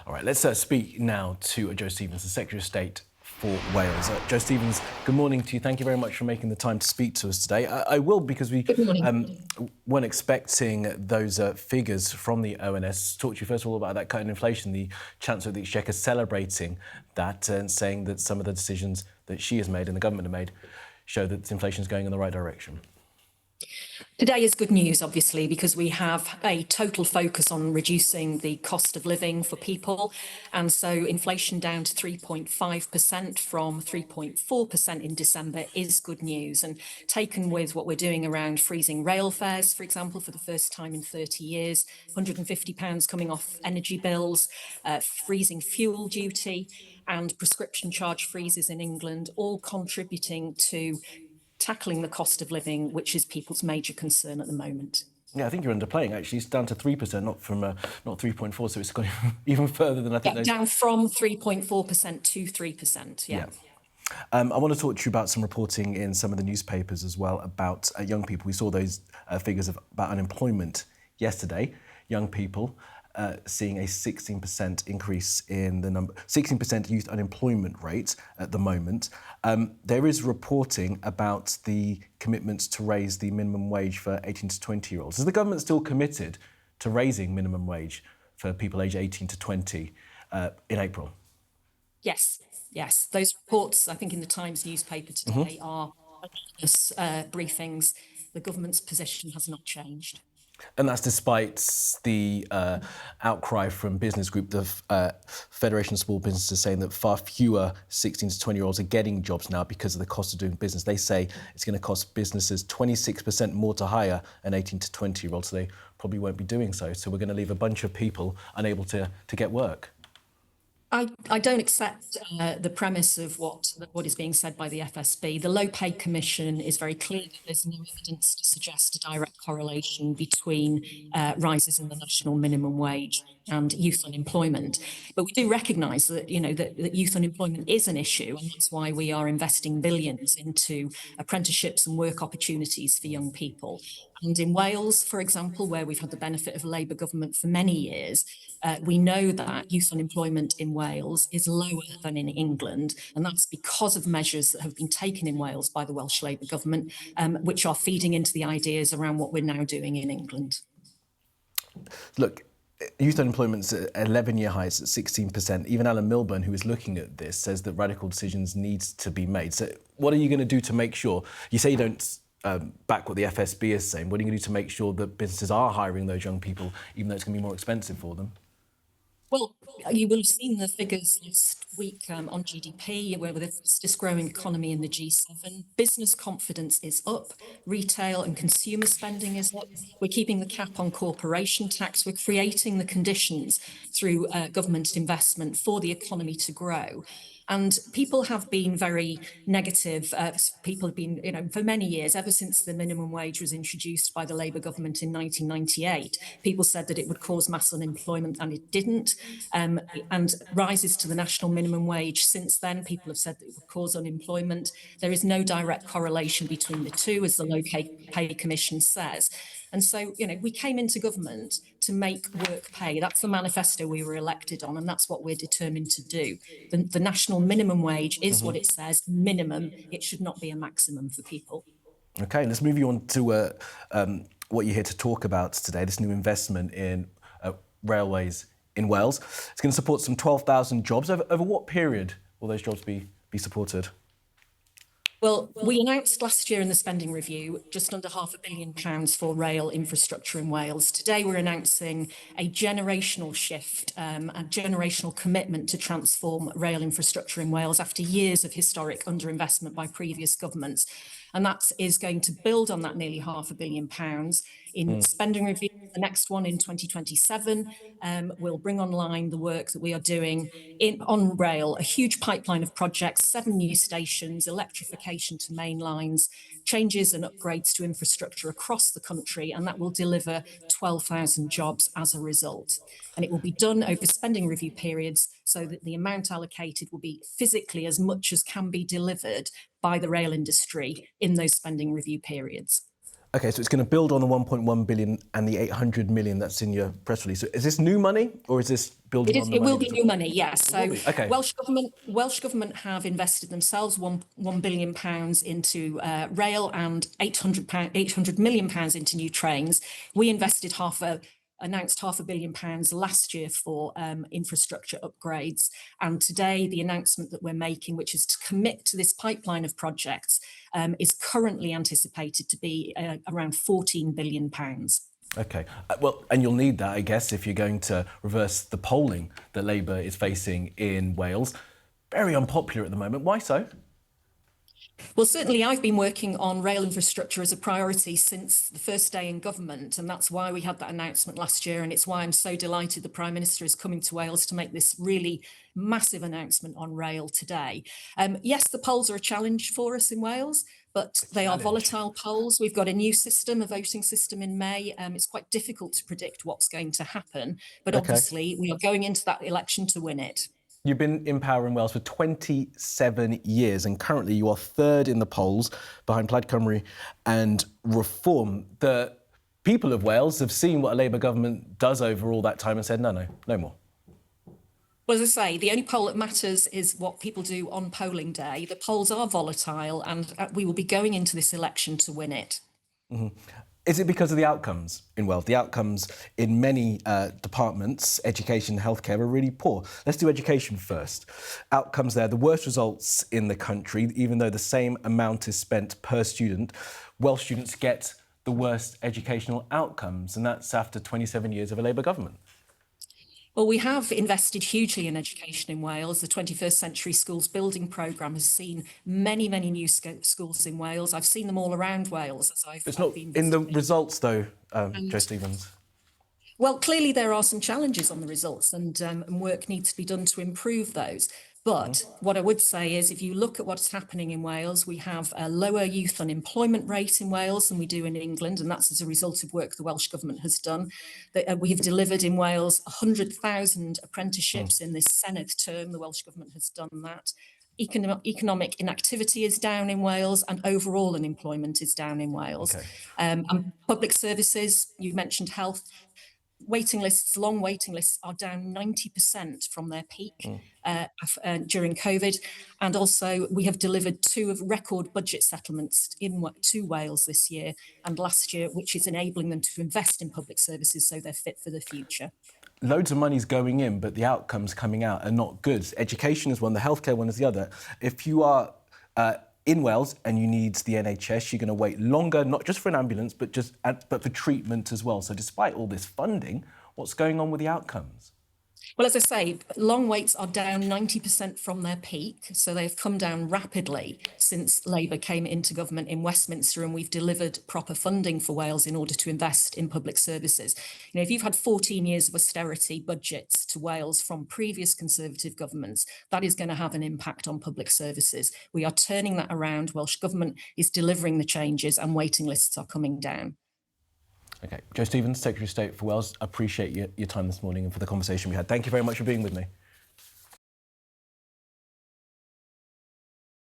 All right, let's speak now to Joe Stevens, the Secretary of State for Wales. Joe Stevens, good morning to you. Thank you very much for making the time to speak to us today. I will, because we Good morning. weren't expecting those figures from the ONS. Talk to you first of all about that cut in inflation. The Chancellor of the Exchequer celebrating that and saying that some of the decisions that she has made and the government have made show that inflation is going in the right direction. Today is good news, obviously, because we have a total focus on reducing the cost of living for people. And so inflation down to 3.5% from 3.4% in December is good news. And taken with what we're doing around freezing rail fares, for example, for the first time in 30 years, £150 coming off energy bills, freezing fuel duty and prescription charge freezes in England, all contributing to tackling the cost of living, which is people's major concern at the moment. Yeah, I think you're underplaying. Actually, it's down to 3%, not 3.4. So it's gone even further than I think. Down from 3.4% to 3%. Yeah. I want to talk to you about some reporting in some of the newspapers as well about young people. We saw those figures about unemployment yesterday. Young people seeing a 16% increase in the number, 16% youth unemployment rate at the moment. There is reporting about the commitments to raise the minimum wage for 18 to 20-year-olds. Is the government still committed to raising minimum wage for people aged 18 to 20 in April? Yes. Those reports, I think, in the Times newspaper today are briefings. The government's position has not changed. And that's despite the outcry from business group, the Federation of Small Businesses, saying that far fewer 16 to 20-year-olds are getting jobs now because of the cost of doing business. They say it's going to cost businesses 26% more to hire an 18 to 20-year-old, so they probably won't be doing so. So we're going to leave a bunch of people unable to get work. I don't accept the premise of what is being said by the FSB. The Low Pay Commission is very clear that there's no evidence to suggest a direct correlation between rises in the national minimum wage and youth unemployment. But we do recognise that, that youth unemployment is an issue, and that's why we are investing billions into apprenticeships and work opportunities for young people. And in Wales, for example, where we've had the benefit of a Labour government for many years, we know that youth unemployment in Wales is lower than in England. And that's because of measures that have been taken in Wales by the Welsh Labour government, which are feeding into the ideas around what we're now doing in England. Look, youth unemployment's at 11-year highs at 16%. Even Alan Milburn, who is looking at this, says that radical decisions need to be made. So what are you going to do to make sure, you say you don't back what the FSB is saying, what are you going to do to make sure that businesses are hiring those young people, even though it's going to be more expensive for them? Well, you will have seen the figures last week on GDP. We're the fastest growing economy in the G7. Business confidence is up. Retail and consumer spending is up. We're keeping the cap on corporation tax. We're creating the conditions through government investment for the economy to grow. And people have been very negative. People have been, for many years, ever since the minimum wage was introduced by the Labour government in 1998, people said that it would cause mass unemployment, and it didn't. And rises to the national minimum wage since then, people have said that it would cause unemployment. There is no direct correlation between the two, as the Low Pay Commission says. And so, we came into government to make work pay. That's the manifesto we were elected on, and that's what we're determined to do. The national minimum wage is what it says, minimum. It should not be a maximum for people. OK, let's move you on to what you're here to talk about today, this new investment in railways in Wales. It's going to support some 12,000 jobs. Over what period will those jobs be supported? Well, we announced last year in the spending review just under £500 million for rail infrastructure in Wales. Today, we're announcing a generational shift, a generational commitment to transform rail infrastructure in Wales after years of historic underinvestment by previous governments. And that is going to build on that nearly £500 million in spending review. The next one in 2027 will bring online the work that we are doing on rail, a huge pipeline of projects, 7 new stations, electrification to main lines, changes and upgrades to infrastructure across the country, and that will deliver 12,000 jobs as a result. And it will be done over spending review periods so that the amount allocated will be physically as much as can be delivered by the rail industry in those spending review periods. Okay, so it's going to build on the 1.1 billion and the 800 million that's in your press release. So is this new money or is this building on the It money? will be new money, yes. So be. Okay. Welsh government have invested themselves £1 billion into rail and £800 million into new trains. We invested announced £500 million last year for infrastructure upgrades. And today, the announcement that we're making, which is to commit to this pipeline of projects, is currently anticipated to be around £14 billion. Okay. Well, and you'll need that, I guess, if you're going to reverse the polling that Labour is facing in Wales. Very unpopular at the moment. Why so? Well, certainly I've been working on rail infrastructure as a priority since the first day in government, and that's why we had that announcement last year, and it's why I'm so delighted the Prime Minister is coming to Wales to make this really massive announcement on rail today. Yes, the polls are a challenge for us in Wales, but they are volatile polls. We've got a new system, a voting system in May. It's quite difficult to predict what's going to happen, but obviously we are going into that election to win it. You've been in power in Wales for 27 years and currently you are third in the polls behind Plaid Cymru and Reform. The people of Wales have seen what a Labour government does over all that time and said, no more. Well, as I say, the only poll that matters is what people do on polling day. The polls are volatile and we will be going into this election to win it. Mm-hmm. Is it because of the outcomes in Wales? The outcomes in many departments, education and healthcare, are really poor. Let's do education first. Outcomes there, the worst results in the country, even though the same amount is spent per student. Welsh students get the worst educational outcomes, and that's after 27 years of a Labour government. Well, we have invested hugely in education in Wales. The 21st Century Schools Building Programme has seen many, many new schools in Wales. I've seen them all around Wales as I've been in the results, though, Jo Stevens. Well, clearly there are some challenges on the results and work needs to be done to improve those. But what I would say is if you look at what's happening in Wales, we have a lower youth unemployment rate in Wales than we do in England, and that's as a result of work the Welsh Government has done. We have delivered in Wales 100,000 apprenticeships in this Senedd term. The Welsh Government has done that. Economic inactivity is down in Wales and overall unemployment is down in Wales. Okay. And public services, you mentioned health. Long waiting lists are down 90% from their peak during COVID. And also we have delivered 2 of record budget settlements to Wales this year and last year, which is enabling them to invest in public services so they're fit for the future. Loads of money's going in, but the outcomes coming out are not good. Education is one, the healthcare one is the other. If you are in Wales and you need the NHS, you're going to wait longer, not just for an ambulance, but for treatment as well. So despite all this funding, what's going on with the outcomes? Well, as I say, long waits are down 90% from their peak. So they've come down rapidly since Labour came into government in Westminster, and we've delivered proper funding for Wales in order to invest in public services. You know, if you've had 14 years of austerity budgets to Wales from previous Conservative governments, that is going to have an impact on public services. We are turning that around. Welsh Government is delivering the changes and waiting lists are coming down. Okay. Jo Stevens, Secretary of State for Wales, I appreciate your time this morning and for the conversation we had. Thank you very much for being with me.